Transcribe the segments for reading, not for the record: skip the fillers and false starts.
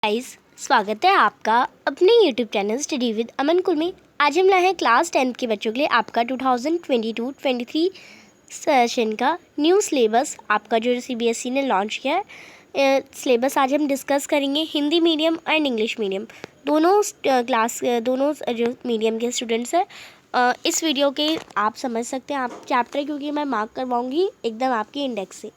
Guys, स्वागत है आपका अपने यूट्यूब चैनल स्टडी विद अमन कुल में। आज हम लाए हैं क्लास 10th के बच्चों के लिए आपका 2022-23 सेशन का न्यू सिलेबस, आपका जो CBSE ने लॉन्च किया है सिलेबस। आज हम डिस्कस करेंगे Hindi medium and English medium दोनों दोनों जो मीडियम के स्टूडेंट्स हैं। इस वीडियो के आप समझ सकते हैं आप चैप्टर, क्योंकि मैं मार्क करवाऊँगी एकदम आपकी इंडेक्स से।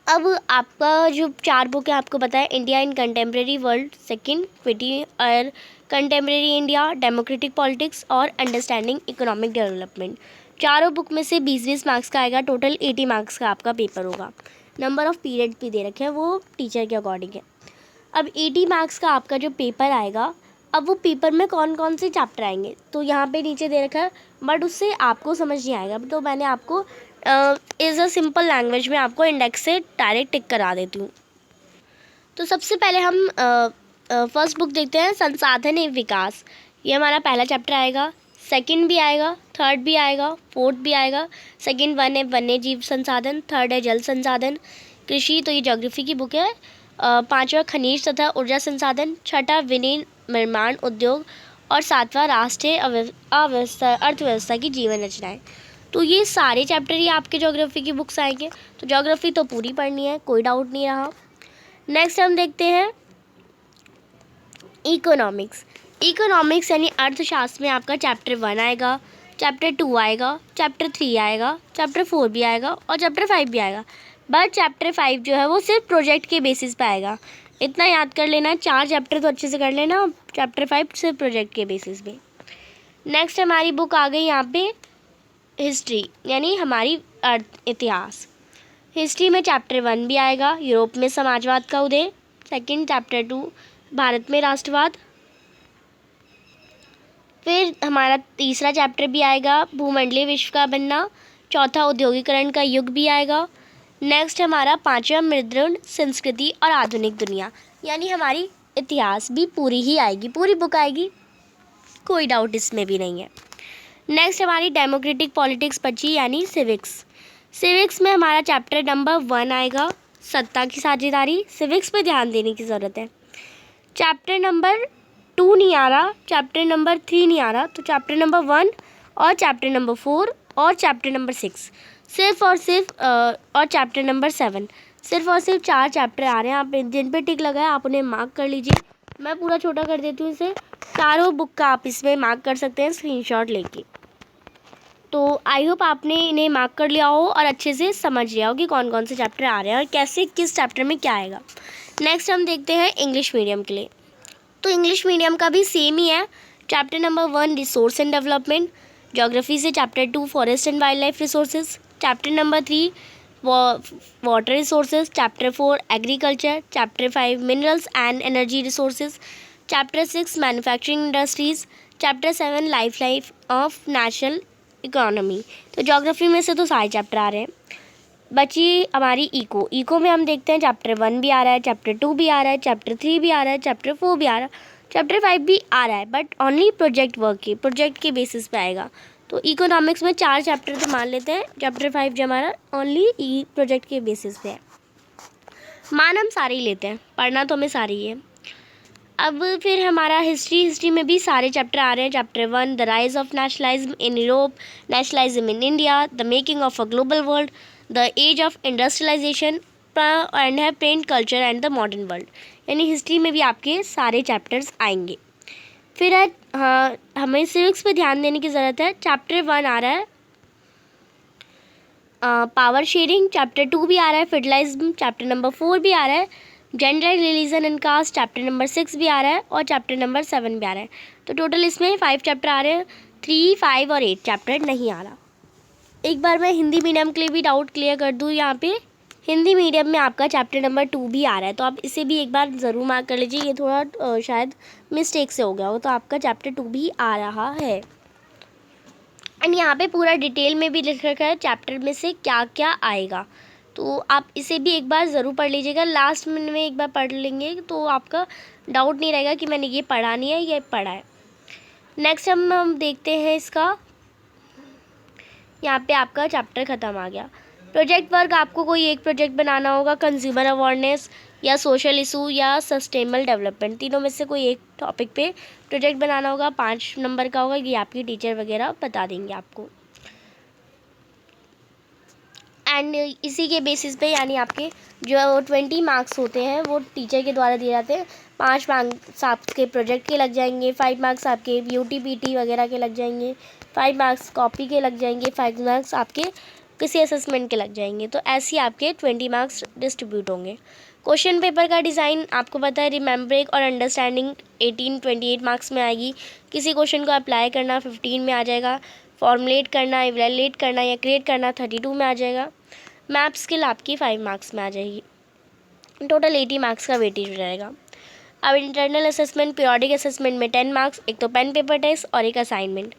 अब आपका जो 4 बुक है आपको पता है, India in contemporary world second, क्विटी और कंटेम्प्रेरी इंडिया, डेमोक्रेटिक पॉलिटिक्स और अंडरस्टैंडिंग इकोनॉमिक डेवलपमेंट। चारों बुक में से 20-20 मार्क्स का आएगा, टोटल 80 मार्क्स का आपका पेपर होगा। नंबर ऑफ़ पीरियड भी दे रखे हैं, वो टीचर के अकॉर्डिंग है। अब 80 मार्क्स का आपका जो पेपर आएगा, अब वो पेपर में कौन कौन से चैप्टर आएंगे तो यहाँ पे नीचे दे रखा है, बट उससे आपको समझ नहीं आएगा, तो मैंने आपको इज़ अ सिंपल लैंग्वेज में आपको इंडेक्स से डायरेक्ट टिक करा देती हूँ। तो सबसे पहले हम फर्स्ट बुक देखते हैं, संसाधन एवं विकास। ये हमारा पहला चैप्टर आएगा, सेकंड भी आएगा, थर्ड भी आएगा, फोर्थ भी आएगा। सेकंड वन है वन्य जीव संसाधन, थर्ड है जल संसाधन, कृषि, तो ये ज्योग्राफी की बुक है। पांचवा खनिज तथा ऊर्जा संसाधन, छठा विनिर्माण उद्योग और सातवां राष्ट्रीय अर्थव्यवस्था की जीवन रचनाएं। तो ये सारे चैप्टर ही आपके ज्योग्राफी की बुक्स आएंगे, तो ज्योग्राफी तो पूरी पढ़नी है, कोई डाउट नहीं रहा। नेक्स्ट हम देखते हैं इकोनॉमिक्स। इकोनॉमिक्स यानी अर्थशास्त्र में आपका चैप्टर 1 आएगा, चैप्टर 2 आएगा, चैप्टर 3 आएगा, चैप्टर 4 भी आएगा और चैप्टर 5 भी आएगा। बट चैप्टर 5 जो है वो सिर्फ प्रोजेक्ट के बेसिस पे आएगा, इतना याद कर लेना। 4 चैप्टर तो अच्छे से कर लेना, चैप्टर 5 सिर्फ प्रोजेक्ट के बेसिस पे। नेक्स्ट हमारी बुक आ गई यहाँ पे हिस्ट्री, यानी हमारी इतिहास। हिस्ट्री में चैप्टर 1 भी आएगा, यूरोप में समाजवाद का उदय। सेकंड चैप्टर 2 भारत में राष्ट्रवाद। फिर हमारा तीसरा चैप्टर भी आएगा, भूमंडलीय विश्व का बनना। चौथा औद्योगिकरण का युग भी आएगा। नेक्स्ट हमारा पांचवा मृदुल संस्कृति और आधुनिक दुनिया, यानी हमारी इतिहास भी पूरी ही आएगी, पूरी बुक आएगी, कोई डाउट इसमें भी नहीं है। नेक्स्ट हमारी डेमोक्रेटिक पॉलिटिक्स बची, यानी सिविक्स। सिविक्स में हमारा चैप्टर नंबर 1 आएगा, सत्ता की साझेदारी। सिविक्स पे ध्यान देने की ज़रूरत है। चैप्टर नंबर 2 नहीं आ रहा, चैप्टर नंबर 3 नहीं आ रहा, तो चैप्टर नंबर 1 और चैप्टर नंबर 4 और चैप्टर नंबर 6 सिर्फ और सिर्फ और चैप्टर नंबर 7 सिर्फ और सिर्फ 4 चैप्टर आ रहे हैं। आप जिन पे टिक लगा है आप उन्हें मार्क कर लीजिए। मैं पूरा छोटा कर देती हूँ इसे, चारों बुक का आप इसमें मार्क कर सकते हैं स्क्रीनशॉट लेके। तो आई होप आपने इन्हें मार्क कर लिया हो और अच्छे से समझ लिया हो कि कौन कौन से चैप्टर आ रहे हैं और कैसे किस चैप्टर में क्या आएगा। नेक्स्ट हम देखते हैं इंग्लिश मीडियम के लिए। तो इंग्लिश मीडियम का भी सेम ही है, chapter number 1 resource and development. Geography से chapter 2 forest and wild life resources. Chapter number 3 water resources. Chapter 4 agriculture. Chapter 5 minerals and energy resources. Chapter 6 manufacturing industries. Chapter 7 life of national economy. तो geography में से तो सारे chapter आ रहे हैं। बची हमारी इको में हम देखते हैं चैप्टर 1 भी आ रहा है, चैप्टर 2 भी आ रहा है, चैप्टर 3 भी आ रहा है, चैप्टर 4 भी आ रहा है, चैप्टर 5 भी आ रहा है, बट ओनली प्रोजेक्ट के बेसिस पे आएगा। तो इकोनॉमिक्स में 4 चैप्टर तो मान लेते हैं, चैप्टर 5 जो हमारा ओनली प्रोजेक्ट के बेसिस पे है। मान हम सारे ही लेते हैं, पढ़ना तो हमें सारी ही है। अब फिर हमारा हिस्ट्री में भी सारे चैप्टर आ रहे हैं। Chapter 1 the rise of nationalism in Europe, nationalism in India, the making of a global world, the age of industrialisation and है print culture and the modern world, यानी हिस्ट्री में भी आपके सारे चैप्टर्स आएंगे। फिर है हमें सिविक्स पे ध्यान देने की ज़रूरत है। चैप्टर 1 आ रहा है पावर शेयरिंग, चैप्टर 2 भी आ रहा है फर्टिलाइज्म, चैप्टर नंबर 4 भी आ रहा है gender religion and caste, chapter number 6 भी आ रहा है और चैप्टर नंबर 7 भी आ रहा है। तो टोटल इसमें 5 चैप्टर आ रहे हैं, 3, 5 और 8 चैप्टर नहीं आ रहा। एक बार मैं हिंदी मीडियम के लिए भी डाउट क्लियर कर दूँ, यहाँ पे हिंदी मीडियम में आपका चैप्टर नंबर 2 भी आ रहा है, तो आप इसे भी एक बार ज़रूर मार्क कर लीजिए। ये थोड़ा शायद मिस्टेक से हो गया हो, तो आपका चैप्टर 2 भी आ रहा है। एंड यहाँ पे पूरा डिटेल में भी लिख रखा है चैप्टर में से क्या क्या आएगा, तो आप इसे भी एक बार ज़रूर पढ़ लीजिएगा। लास्ट में एक बार पढ़ लेंगे तो आपका डाउट नहीं रहेगा कि मैंने ये पढ़ा नहीं है, ये पढ़ा है। नेक्स्ट हम देखते हैं इसका, यहाँ पे आपका चैप्टर ख़त्म आ गया। प्रोजेक्ट वर्क, आपको कोई एक प्रोजेक्ट बनाना होगा, कंज्यूमर अवेयरनेस, या सोशल इशू या सस्टेनेबल डेवलपमेंट, तीनों में से कोई एक टॉपिक पे प्रोजेक्ट बनाना होगा। 5 नंबर का होगा, ये आपकी टीचर वगैरह बता देंगे आपको। एंड इसी के बेसिस पे यानी आपके जो 20 मार्क्स होते हैं वो टीचर के द्वारा दिए जाते हैं। 5 मार्क्स आपके प्रोजेक्ट के लग जाएंगे, 5 मार्क्स आपके UTPT वगैरह के लग जाएंगे, 5 मार्क्स कॉपी के लग जाएंगे, 5 मार्क्स आपके किसी असेसमेंट के लग जाएंगे। तो ऐसे ही आपके 20 मार्क्स डिस्ट्रीब्यूट होंगे। क्वेश्चन पेपर का डिज़ाइन आपको पता है, रिमेंबरिंग और अंडरस्टैंडिंग 28 मार्क्स में आएगी। किसी क्वेश्चन को अप्लाई करना 15 में आ जाएगा। फॉर्मुलेट करना, इवैल्यूएट करना या क्रिएट करना 32 में आ जाएगा। मैप स्किल आपकी 5 मार्क्स में आ जाएगी। टोटल 80 मार्क्स का वेटेज हो जाएगा। अब इंटरनल असेसमेंट, पीरियोडिक असेसमेंट में 10 मार्क्स, एक तो पेन पेपर टेस्ट और एक असाइनमेंट।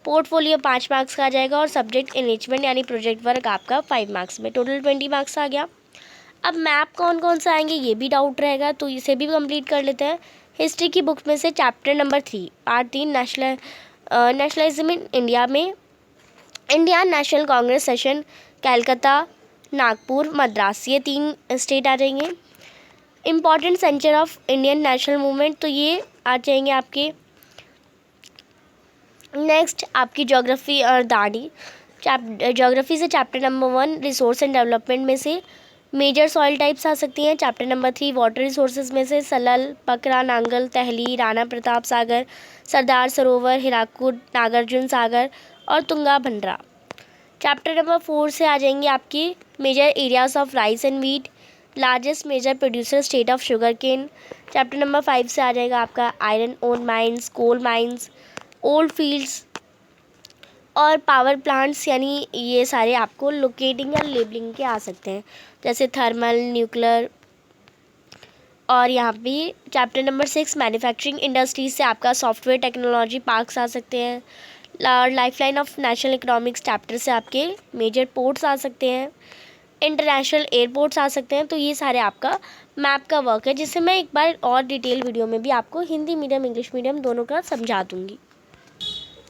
पोर्टफोलियो 5 मार्क्स का आ जाएगा और सब्जेक्ट एनरिचमेंट यानी प्रोजेक्ट वर्क आपका 5 मार्क्स में, टोटल 20 मार्क्स आ गया। अब मैप कौन कौन सा आएंगे ये भी डाउट रहेगा, तो इसे भी कंप्लीट कर लेते हैं। हिस्ट्री की बुक में से chapter number 3 part 3 nationalism in India में Indian National Congress session, Calcutta, Nagpur, Madras, ये 3 स्टेट आ जाएंगे। Important centre of Indian national movement, तो ये आ जाएंगे आपके। नेक्स्ट आपकी ज्योग्राफी और दाढ़ी, ज्योग्राफी से chapter number 1 resource and development में से मेजर सॉइल टाइप्स आ सकती हैं। चैप्टर नंबर 3 वाटर रिसोर्सेज में से सलल, पकरा, नांगल, तहली, राणा प्रताप सागर, सरदार सरोवर, हिराकुड, नागार्जुन सागर और तुंगा भंडरा। चैप्टर नंबर 4 से आ जाएंगे आपकी major areas of rice and wheat, largest major producer state of sugar cane. Chapter number 5 से आ जाएगा आपका iron ore mines, coal mines, oil fields और पावर प्लांट्स, यानी ये सारे आपको लोकेटिंग या लेबलिंग के आ सकते हैं, जैसे थर्मल, न्यूक्लियर। और यहाँ पे चैप्टर नंबर 6 मैन्युफैक्चरिंग इंडस्ट्रीज से आपका सॉफ्टवेयर टेक्नोलॉजी पार्क्स आ सकते हैं। Lifeline of national economics chapter से आपके मेजर पोर्ट्स आ सकते हैं, इंटरनेशनल एयरपोर्ट्स आ सकते हैं। तो ये सारे आपका मैप का वर्क है, जिससे मैं एक बार और डिटेल वीडियो में भी आपको हिंदी मीडियम इंग्लिश मीडियम दोनों का समझा दूँगी।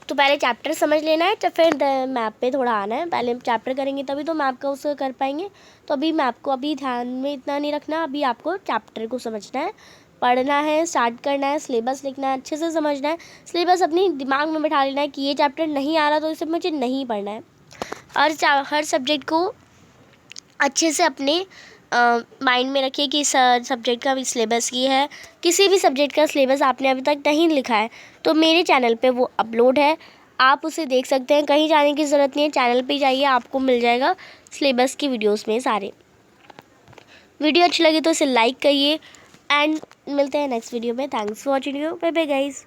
तो पहले चैप्टर समझ लेना है, तो फिर मैप पे थोड़ा आना है। पहले चैप्टर करेंगे तभी तो मैप का उसको कर पाएंगे। तो अभी मैप को अभी ध्यान में इतना नहीं रखना, अभी आपको चैप्टर को समझना है, पढ़ना है, स्टार्ट करना है, सिलेबस लिखना है, अच्छे से समझना है। सिलेबस अपनी दिमाग में बैठा लेना है कि ये चैप्टर नहीं आ रहा तो इसे मुझे नहीं पढ़ना है। और हर सब्जेक्ट को अच्छे से अपने माइंड में रखिए कि सब्जेक्ट का भी सिलेबस ये है। किसी भी सब्जेक्ट का सिलेबस आपने अभी तक नहीं लिखा है तो मेरे चैनल पे वो अपलोड है, आप उसे देख सकते हैं। कहीं जाने की ज़रूरत नहीं है, चैनल पे जाइए, आपको मिल जाएगा सिलेबस की वीडियोस में सारे। वीडियो अच्छी लगी तो इसे लाइक करिए एंड मिलते हैं नेक्स्ट वीडियो में। Thanks for watching, bye bye guys.